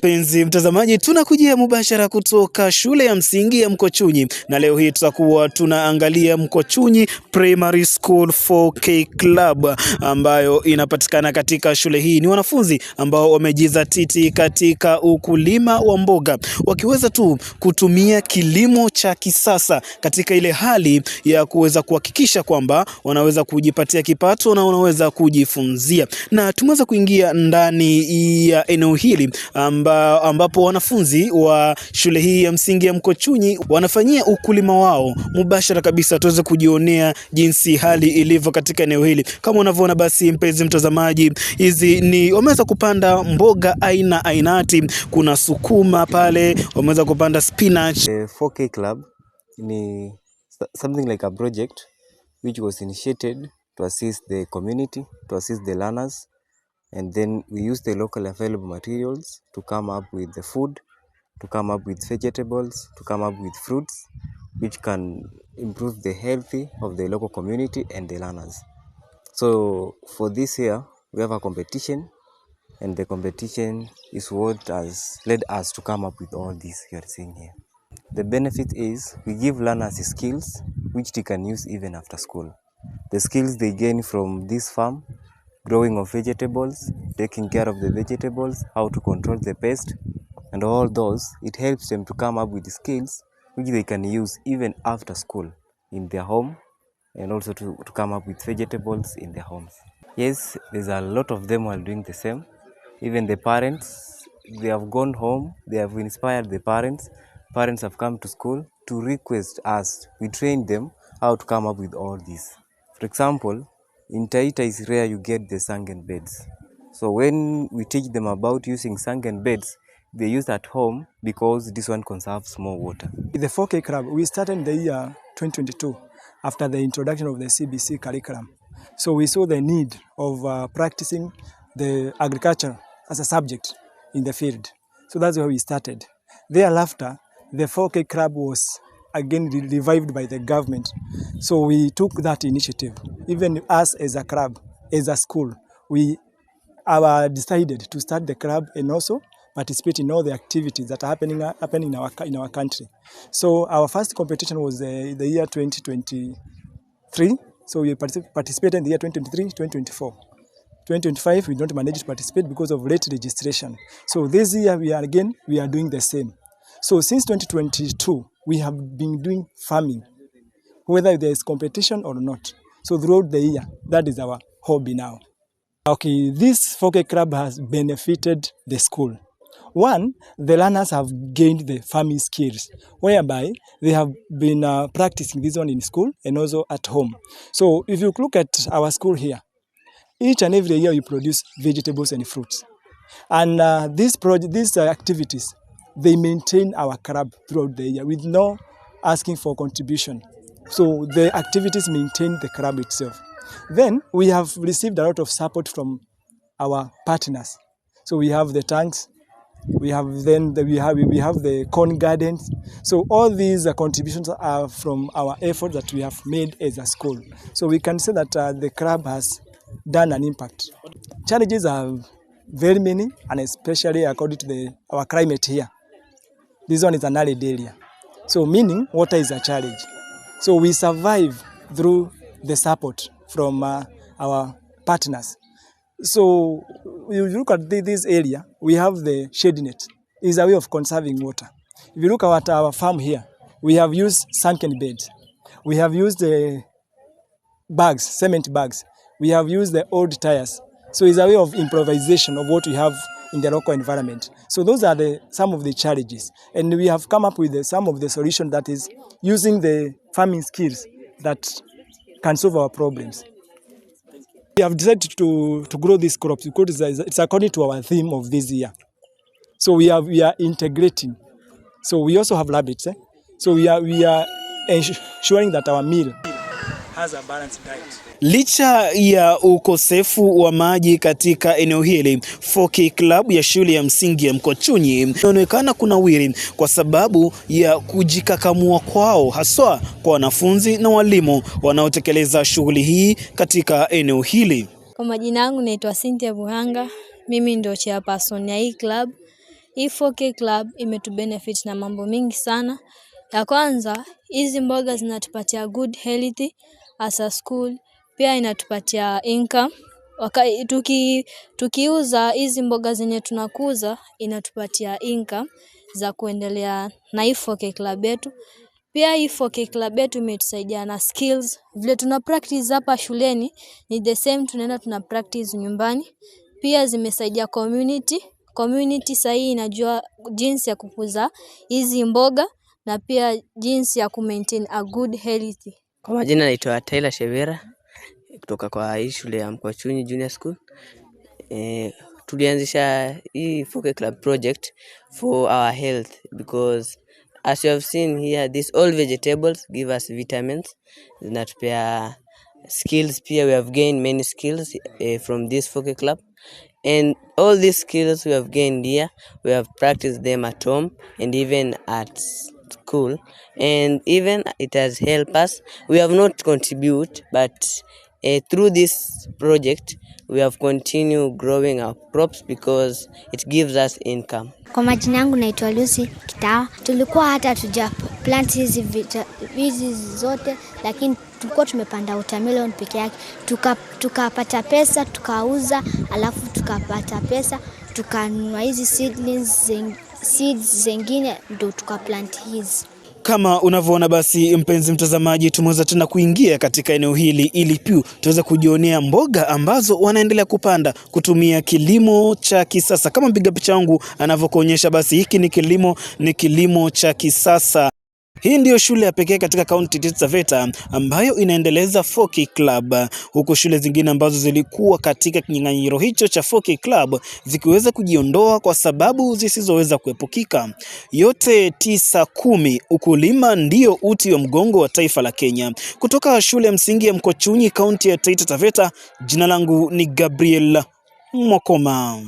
Mpenzi mtazamaji, tunakujia mubashara kutoka shule ya msingi ya Mkochunyi, na leo hii tutakuwa tunaangalia Mkochunyi Primary School 4K Club ambayo inapatikana katika shule hii. Ni wanafunzi ambao wamejizatiti katika ukulima wa mboga, wakiweza tu kutumia kilimo cha kisasa katika ile hali ya kuweza kuhakikisha kwamba wanaweza kujipatia kipato na wanaweza kujifunzia. Na tumeweza kuingia ndani ya eneo hili ambapo wanafunzi wa shule hii ya msingi ya Mkochunyi wanafanyia ukulima wao mubashara kabisa. Tuweze kujionea jinsi hali ilivyo katika eneo hili. Kama unavyoona basi, mpenzi mtazamaji, hizi ni wameweza kupanda mboga aina ainati. Kuna sukuma pale, wameweza kupanda spinach. The 4K Club ni something like a project which was initiated to assist the community, to assist the learners, and then we use the local available materials to come up with the food, to come up with vegetables, to come up with fruits which can improve the health of the local community and the learners. So for this year we have a competition, and the competition is what has led us to come up with all this you are seeing here. The benefit is we give learners skills which they can use even after school. The skills they gain from this farm, growing of vegetables, taking care of the vegetables, how to control the pest, and all those, it helps them to come up with skills which they can use even after school in their home, and also to come up with vegetables in their homes. Yes, there's a lot of them who are doing the same. Even the parents, they have gone home, they have inspired the parents. Parents have come to school to request us. We train them how to come up with all this. For example, in Taita is rare you get the sunken beds. So when we teach them about using sunken beds, they use at home because this one conserves more water. The 4K Club, we started in the year 2022 after the introduction of the CBC curriculum. So we saw the need of practicing the agriculture as a subject in the field. So that's where we started. Thereafter, the 4K Club was again revived by the government. So we took that initiative. Even us as a club, as a school, we decided to start the club and also participate in all the activities that are happening in our country. So our first competition was the year 2023. So we participated in the year 2023, 2024. 2025, we don't manage to participate because of late registration. So this year we are doing the same. So since 2022, we have been doing farming, whether there is competition or not. So throughout the year, that is our hobby now. Okay, this 4K Club has benefited the school. One, the learners have gained the farming skills, whereby they have been practicing this one in school and also at home. So if you look at our school here, each and every year we produce vegetables and fruits. And these activities, they maintain our club throughout the year with no asking for contribution. So the activities maintain the club itself. Then we have received a lot of support from our partners. So we have the tanks, we have the corn gardens. So all these contributions are from our efforts that we have made as a school. So we can say that the club has done an impact. Challenges are very many, and especially according to our climate here. This one is an arid area. So meaning water is a challenge. So we survive through the support from our partners. So if you look at this area, we have the shade net. It's a way of conserving water. If you look at our farm here, we have used sunken beds. We have used the bags, cement bags. We have used the old tires. So it's a way of improvisation of what we have in the local environment. So those are some of the challenges. And we have come up with some of the solutions, that is using the farming skills that can solve our problems. We have decided to grow these crops because it's according to our theme of this year. So we are integrating. So we also have rabbits. So we are ensuring that our meal has a balanced diet. Licha ya ukosefu wa maji katika eneo hili, 4K Club ya shule ya msingi ya Mkochunyi inaonekana kunawiri kwa sababu ya kujikakamua kwao, haswa kwa wanafunzi na walimu wanaotekeleza shughuli hii katika eneo hili. Kwa majina yangu naitwa Cynthia Buhanga, mimi ndio chairperson ya hii club. Hii 4K Club imetubenefit na mambo mingi sana. Ya kwanza, hizi mboga zinatupatia good health as a school. Pia inatupatia income. Tukiuza hizi mboga zenye tunakuza, inatupatia income za kuendelea na hii 4K Club yetu. Pia hii 4K Club yetu imetusaidia na skills. Vile tuna practice hapa shuleni ni the same tunaenda tuna practice nyumbani. Pia zimesaidia community. Community sahii inajua jinsi ya kukuza hizi mboga na pia jinsi ya kumaintain a good health. Kwa majina naitwa Taylor Shevera kutoka kwa hii shule ya Mkwachunyi Junior School. Tulianzisha hii 4K Club project for our health because as you have seen here, these all vegetables give us vitamins, zinatupea skills. Pia we have gained many skills from this 4K Club, and all these skills we have gained here, we have practiced them at home and even at school, and even it has helped us. We have not contribute, but through this project we have continued growing our crops because it gives us income. Kwa majina yangu naitwa Lucy Kitawa. Tulikuwa hata tuja plant hizi zote, lakini tulikuwa tumepanda watermelon peke yake. Tukapata pesa, tukauza, alafu tukapata pesa, tukanunua hizi seeds zingine ndio tukaplant hizi. Kama unavyoona basi, mpenzi mtazamaji, tumeweza tena kuingia katika eneo hili ili pia tuweze kujionea mboga ambazo wanaendelea kupanda kutumia kilimo cha kisasa. Kama mpiga picha wangu anavyokuonyesha, basi hiki ni kilimo cha kisasa. Hii ndiyo shule ya pekee katika kaunti Taita Taveta ambayo inaendeleza 4K Club, huku shule zingine ambazo zilikuwa katika kinyang'anyiro hicho cha 4K Club zikiweza kujiondoa kwa sababu zisizoweza kuepukika. Yote 9-10, ukulima ndio uti wa mgongo wa taifa la Kenya. Kutoka shule ya msingi ya Mkwachunyi, kaunti ya Taita Taveta, jina langu ni Gabriel Mwakoma.